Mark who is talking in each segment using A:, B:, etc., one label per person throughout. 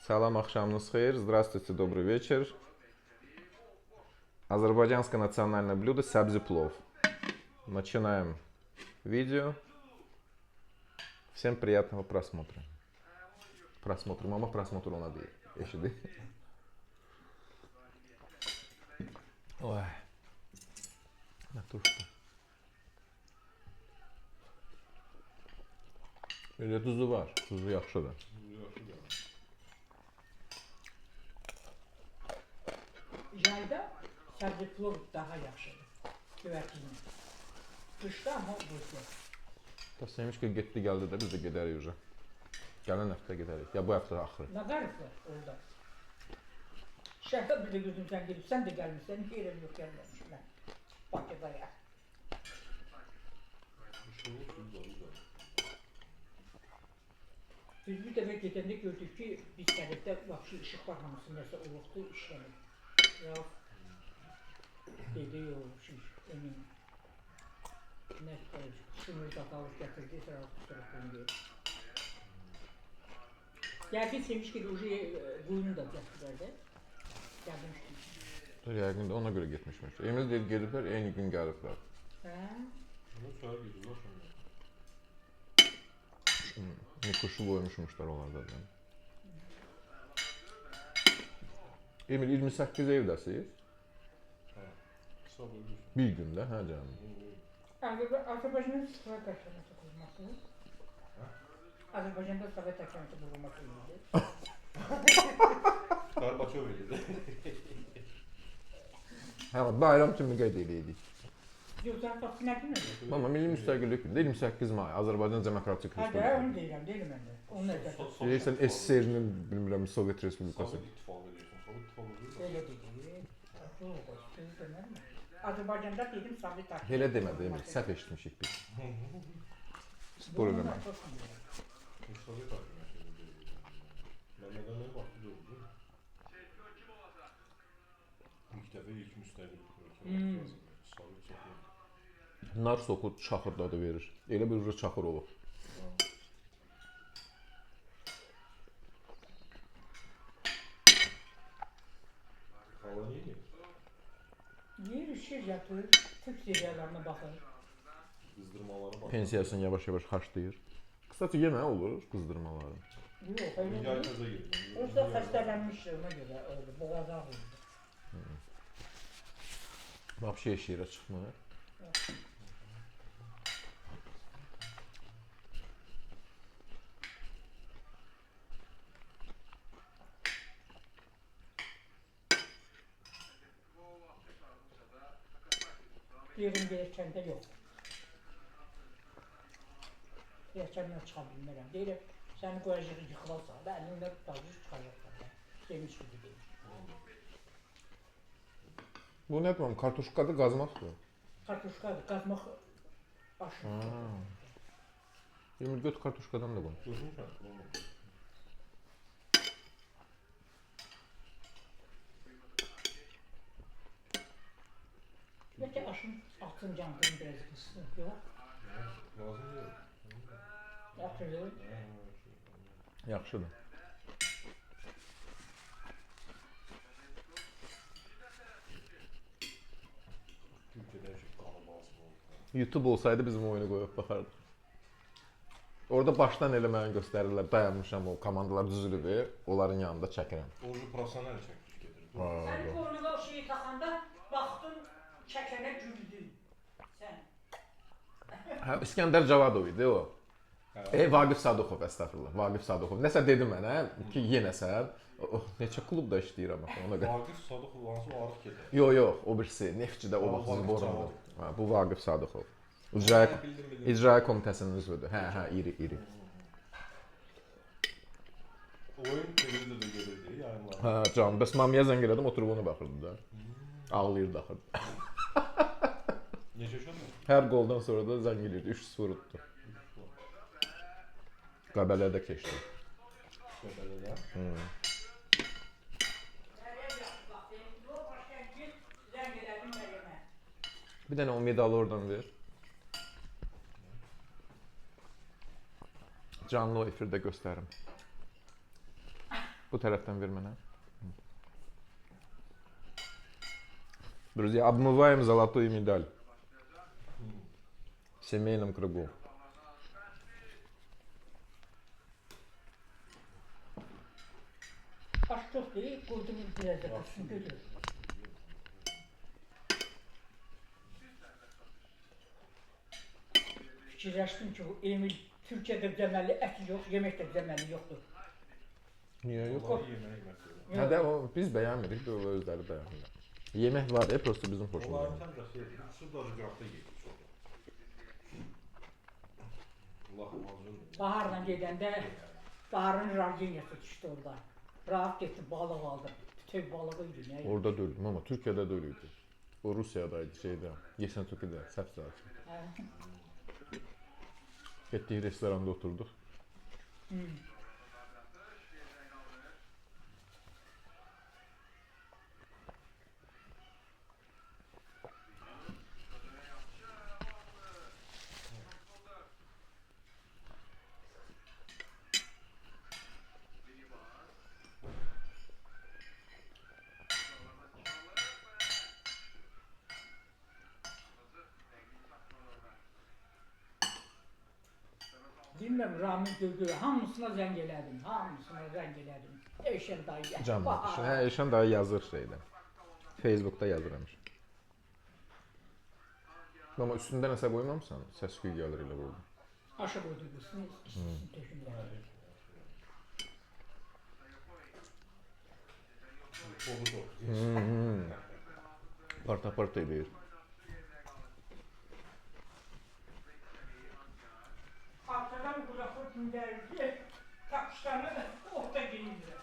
A: Salam, axşamınız xeyir. Здравствуйте, добрый вечер. Азербайджанское национальное блюдо сабзи плов. Начинаем видео. Всем приятного просмотра. Mama просмотр ona deyir. Eşidi. Oy. Ne turşdu. Elə tuzu var. Tuzu yaxşıdır.
B: Yayda səbzi plov daha yaxşıdır. Güvərcinlə. Qışda amma buzlu.
A: Təs demiş ki, getdi gəldi də biz də gedərik uca. Gələn həftə gedərik. Ya bu həftə axırı.
B: Nə qarif var orada? Şəhdə bir də gözüm sən gedib, sən də gəlmirsən, yerəm yox gəlməmişlər. Bakıda ya. Biz bir dəfə gedəndə gördük ki, biz gəlibdə vahşi işıq var hamısı nəsə olubdu, işləmir. Ralf dedi, yox, emin. Nə şunur da qalıb gətirdi, Ralf tərəfdən deyir. Yəqin sevmiş ki, ucu quyunu da gətirərdi.
A: Yəqin də ona görə getmişmiş. Emil deyir, gediblər, eyni gün gəliblər.
B: Hə?
C: Onu sonra gedirlər sonra.
A: Mikroşu qoymuşmuşlar onlarda da. Emil, 28 evdəsiz?
C: Hə, hesab edirsən.
A: Bir gündə, hə canım.
B: Azərbaycanın Sovet Akademiyası qurulması. Azərbaycanda Sovet Akademiyası qurulması idi.
C: Qarbaçov edirdi.
A: Hə, bayram kimi qeyd edirik.
B: Yox, sən taksi nə günədir?
A: Mama, Milli Müstəqillik gündə 28 may, Azərbaycan Demokratik
B: Hə,
A: Respublikası.
B: onu deyirəm mən də. Onun nəzərdə.
A: Deyirsən, SSR-nin, bilmirəm, Sovet Respublikası.
C: Sovet İttifaqı deyirsən, Sovet İttifaqı deyirsən.
B: Elə dedi. Yox, söz demədim. Azərbaycanda dedim Sovet Akademiyası.
A: Elə demədi, Emil, səhv eşitmişik biz. Spor eləmə.
C: Sovet Akademiyası deyirdi. Məndən nə vaxtı deyildi? İlk dəfə ilk müstəqillik ölkələri. Sovet çoxu.
A: Nar soku çaxır dadı verir. Elə bir çaxır olub.
C: Xala nə edir?
B: Yer işir yatır, Türk seriallarına baxır.
C: Qızdırmalara bax.
A: Pensiyasını yavaş-yavaş xarçlayır. Qısaca yemə olur qızdırmaları.
B: Yox, elə
C: Yay
B: deyil.
C: təzə girdim.
B: Orada xəstələnmişdi ona görə oldu, boğazı ağrıydı.
A: Vapşe şeirə çıxmır.
B: Yerim gelirkəndə yox. Yerkəndən çıxa bilmərəm. Deyirəm, səni qoyacaq yıxılarsan da, əlində tutacaq çıxacaqsan da. Demiş gibi deyir.
A: Bu nə deməm, kartuşkadır, qazmaqdır.
B: Kartuşkadır, qazmaq aşırı.
A: Emil, göt kartuşkadan da qoy.
C: Görmüşəm.
B: Bəlkə aşın altın candığını biraz qıssın, yox?
C: Lazım deyil.
B: Yaxşıdır.
A: Yaxşıdır.
C: Türkiyədə ki, qanı basma oldu.
A: YouTube olsaydı bizim oyunu qoyub baxardıq. Orada başdan elə mənə göstərirlər, dayanmışam, o komandalar düzülüb, onların yanında çəkirəm.
C: Orada profesional çəkiliş gedir.
B: Sən boynuna o şeyi taxanda baxdın, çəkənə güldün. Sən.
A: Hə, İskəndər Cavadov idi o. Vaqif Sadıxov, əstəğfurullah. Vaqif Sadıxov. Nəsə dedi mənə ki, yenəsən. Neçə klubda işləyirəm axı ona görə.
C: Vaqif Sadıxov hansı o arıq gedir.
A: Yox, o birisi Neftçidə o vaxt zborunda. Hə, bu Vaqif Sadıxov.
C: Bildim.
A: İcra Komitəsinin üzvüdür. Hə, iri.
C: Oyun televizorda gedirdi, yayınlar.
A: Hə, canım, bəs mamiyə zəng elədim, oturub ona baxırdı da. Ağlayırdı axı.
C: Neçə yaşadın?
A: Hər qoldan sonra da zəng eləyirdi, 3-0 utdu. Qəbələdə keçdi.
C: Qəbələdə.
A: Bir dənə o medalı oradan ver. Canlı o efirdə göstərim. Bu tərəfdən ver mənə. Друзья, обмываем золотой медаль. В семейном кругу.
B: Aş çox deyil, qoydum biraz da qısın götür. Fikirləşdim ki, bu Emil Türkiyədə deməli ət yox, yemək də deməli yoxdur.
A: Niyə yox?
C: Onlar yeməyi məsələ.
A: Hə də o biz bəyənmirik, bu özləri bəyənirlər. Yemək var ya, prosta bizim xoşumuza.
C: Onların tam da şey, su da qıraqda yedik sonra. Allah mazlum.
B: Baharla gedəndə Baharın Raginiyası düşdü orada. Rahat getdi, balıq aldı. Bütöv balığı idi, nə idi?
A: Orada döydüm ama Türkiye'de de öyleydi. O Rusya'daydı şeyde, Yesentok'da, Səfsarçı. Getdik restoranda oturduk.
B: Bilmem Ramin Gögü, hamısına zəng elədim, hamısına zəng elədim. Eşən dayı,
A: Can
B: Bahar.
A: Hə, Eşən daha yazır şeydə. Facebook'ta yazıramış. Ama üstünde nəsə qoymamsan, səs küy gəlir elə burada.
B: Aşı qoydu qısını, istisini tökümlər.
C: Kolu da.
A: Parta eləyir.
B: Arkadan quraqı gündəlikli, tapışlarını orta geyindir.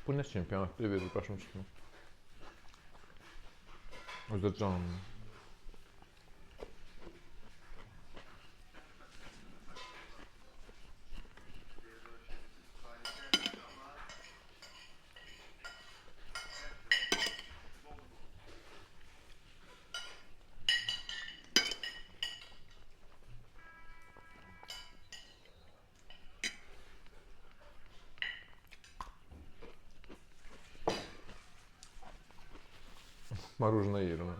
A: Bu nə çempionatdır verir başım çıxmır. Özdə canlı. Marujna yerim.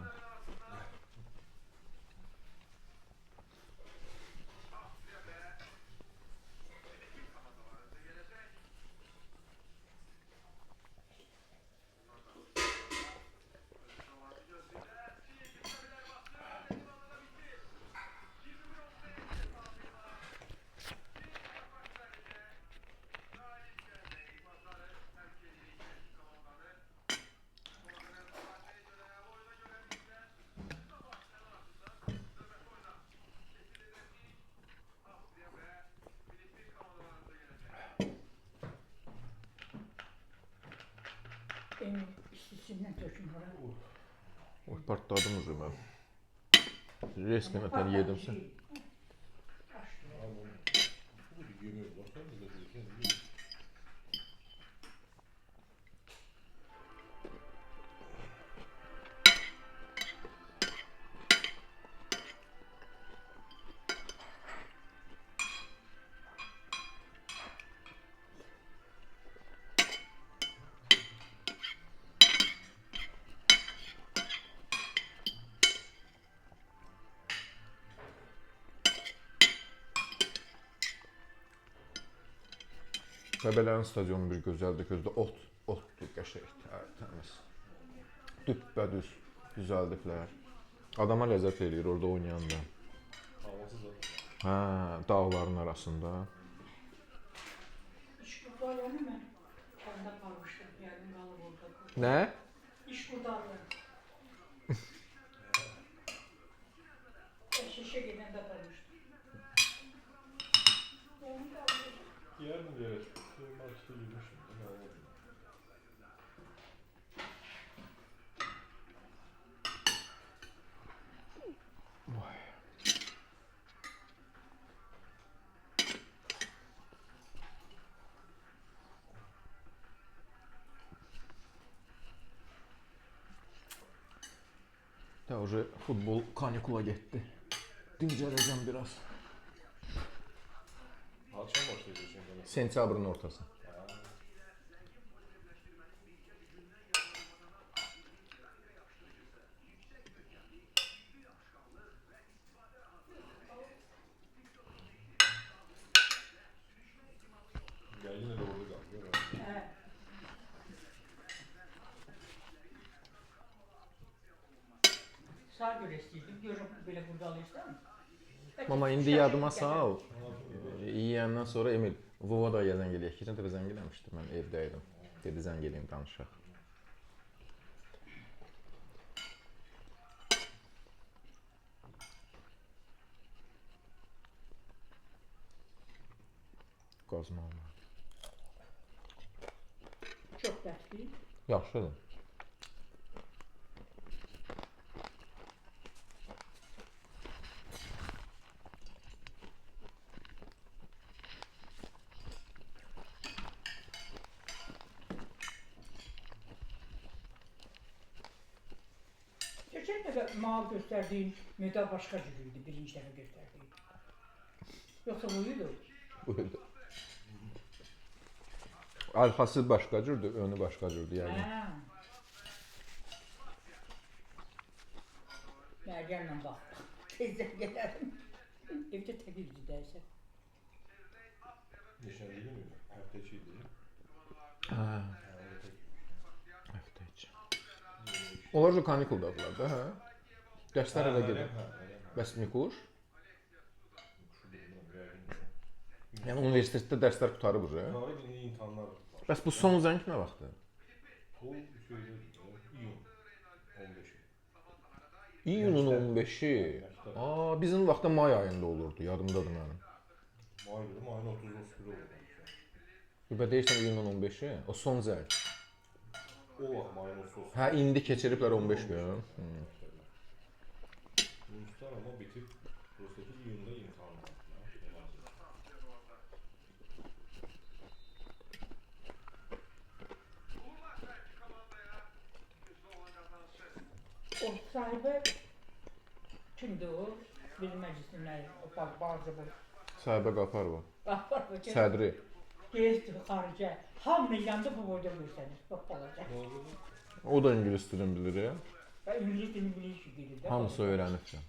B: Emin istisindən tökümlər.
A: Oy, partladım ucu mən. Resmen ətən yedim sən.
C: Bu bir yemək var, sən də deyirsən.
A: Bəbələrin stadionu bir gözəldir, gözdə otdur, qəşəngdir, təmiz. Düppədüz, düzəldiblər. Adama ləzzət eləyir orada oynayanda.
C: Havası da.
A: Hə, dağların arasında.
B: İş qurdarlarını mən kəndə qalmışdım, yəni qalıb orada.
A: Nə?
B: İş qurdarları. Şişə gedəndə qalmışdım. Yəni qalmışdım.
C: Yarın yere maçta yürümüşüm.
A: Уже futbol kanikula getdi. Dincələcəm biraz.
C: Haçan başlayacaq çempionat?
A: Sentyabrın ortası.
C: Ya yine de orada kalıyor.
B: Hə. Sağ görə istəyirdim. Görüm belə qurdalıysan.
A: Mama indi yadıma sal. Yiyəndən sonra Emil, Vova da zəng eləyək. Keçən dəfə zəng eləmişdi, mən evdəydim. Dedi zəng eləyim, danışaq. Qazma alma.
B: Çox bərkdir.
A: Yaxşıdır.
B: Keçən dəfə mal göstərdiyin medal başqa cür idi, birinci dəfə göstərdiyin. Yoxsa bu idi?
A: Buyurdu. Arxası başqa cürdür, önü başqa cürdür yəni.
B: Hə. Məryəmlə baxdım. Tezdən gedərim. Evdə təqirdi dərsə.
C: Neşənli mi? Həftə içi idi.
A: Hə. Həftə içi. Onlar da kanikuldadılar da, hə? Dərslər elə gedir. Bəs Mikuş? Yəni universitetdə dərslər qutarıb уже.
C: Tarih indi imtahanlar var.
A: Bəs bu son zəng nə vaxtdır?
C: Bu şeydə iyun 15-i.
A: İyunun 15-i. Aa, bizim vaxtda may ayında olurdu, yadımdadır mənim.
C: Mayın 30-31 oldu.
A: Bə deyirsən iyunun 15-i? O son zəng.
C: O vaxt mayın 30-31.
A: Hə, indi keçiriblər 15 gün.
C: Yunuslar ama bitib, Rusya'da iyunda imtahan var.
B: O sahibi kimdir o? Bizim məclisin nəyi? O bazı bu.
A: Sahibə Qafarova.
B: Qapar bu.
A: Sədri.
B: Gezdi xaricə. Hamının yanında bu boyda göstərir. Bax balaca.
A: O da ingilis dilini bilir ya.
B: Və İngiliz dilini bilir ki, bilir də.
A: Hamısı öyrənibdir.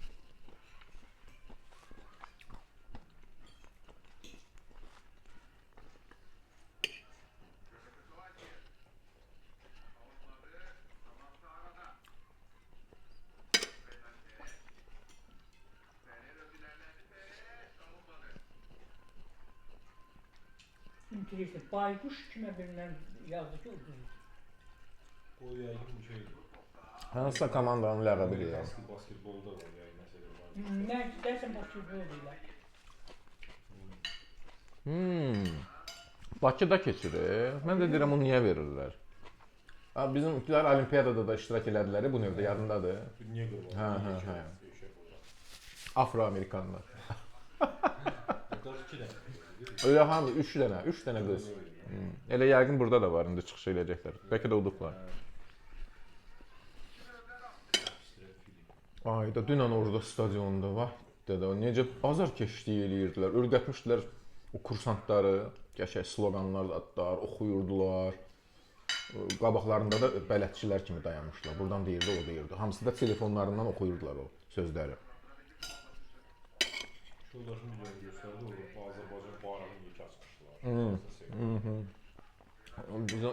B: İngilisdir. Bayquş kimə bilinən yazdı ki, ucuzdur.
C: O yəqin bu şeydir.
A: Hansısa komandanın ləqəbidir ya.
C: Basketbolda var yəqin məsələ var.
B: Nə istərsən basketbol deyirlər.
A: Bakıda keçirir. Mən də deyirəm, onu niyə verirlər? Bizimkilər olimpiyadada da iştirak elədilər, bu növdə yadındadır.
C: Niyə qırmızı?
A: Hə. Afro-Amerikanlar. Öyle hamı 3 dənə qız. Elə yəqin burada da var, indi çıxış eləyəcəklər. Bəlkə də udublar. Ayda dünən orada stadionda var. Dədə necə bazar keşliyi eləyirdilər. Ürgətmişdilər o kursantları, qəşəng sloqanlar atdılar, oxuyurdular. Qabaqlarında da bələdçilər kimi dayanmışlar. Buradan deyirdi, o deyirdi. Hamısı da telefonlarından oxuyurdular o sözləri.
C: Yoldaşım bir göstərdi, orada Azərbaycan bayrağını yekə açmışdılar.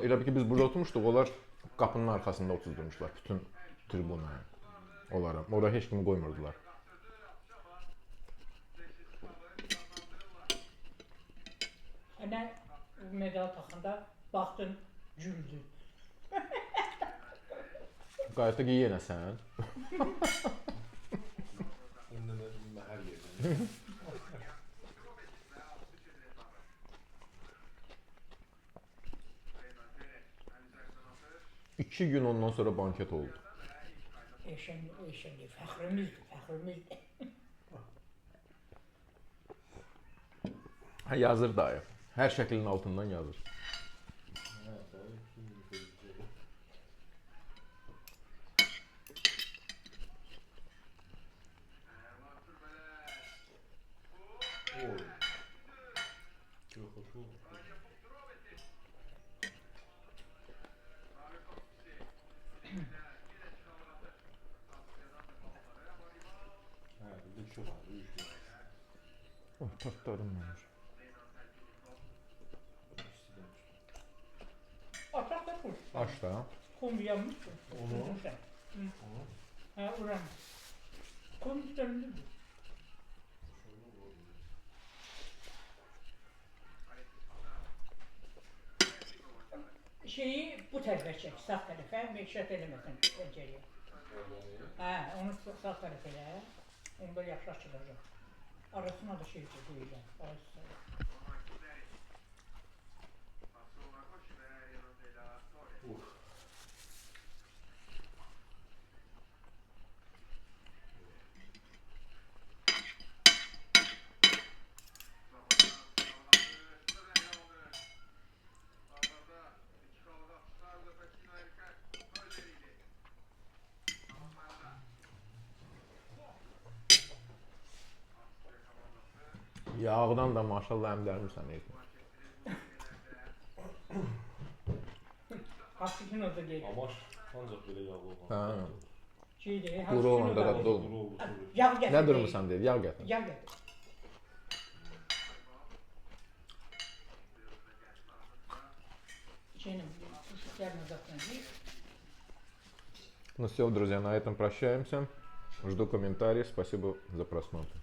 A: Elə ki biz burada oturmuşduq, onlar qapının arxasında oturdurmuşlar bütün tribunaya. Onlara. Oraya heç kimi qoymurdular.
B: Nə medal taxanda baxdın, güldün.
A: Qayıtdıq yenə sən.
C: Ondan hər yerdən.
A: 2 gün ondan sonra banket oldu.
B: Eşenli, fəxrimizdir.
A: Yazır dayı. Hər şəklin altından yazır.
C: Çok büyük.
A: Oh, tortlarım var.
B: Atak da kuş.
A: Aç da.
B: Kum yanmış.
C: Onu?
B: Hı. Ha, uğram. Kum döndü. Şeyi bu tərəfə çək, sağ tərəfə, məişət eləməsən pəncərəyə. Hə, onu sağ tərəfə elə. Onu böyle yaxşı açılacaq. Arasına da şey koyacağım. Arası.
A: Yağdan da maşallah əmdərmirsən Eytan.
B: Hakkı'nın o da değil.
C: Amaç ancaq belə yağlı olan.
A: Hə.
B: Şeydi,
A: Quru olanda
B: da
A: dadlı olmur.
C: Quru olur.
B: Yağ getir.
A: Nə durmusan deyir, yağ gətir.
B: Yağ getir. Şeyinin, yarın uzatmayın.
A: Ну все, друзья, на этом прощаемся. Жду комментариев. Спасибо за просмотр.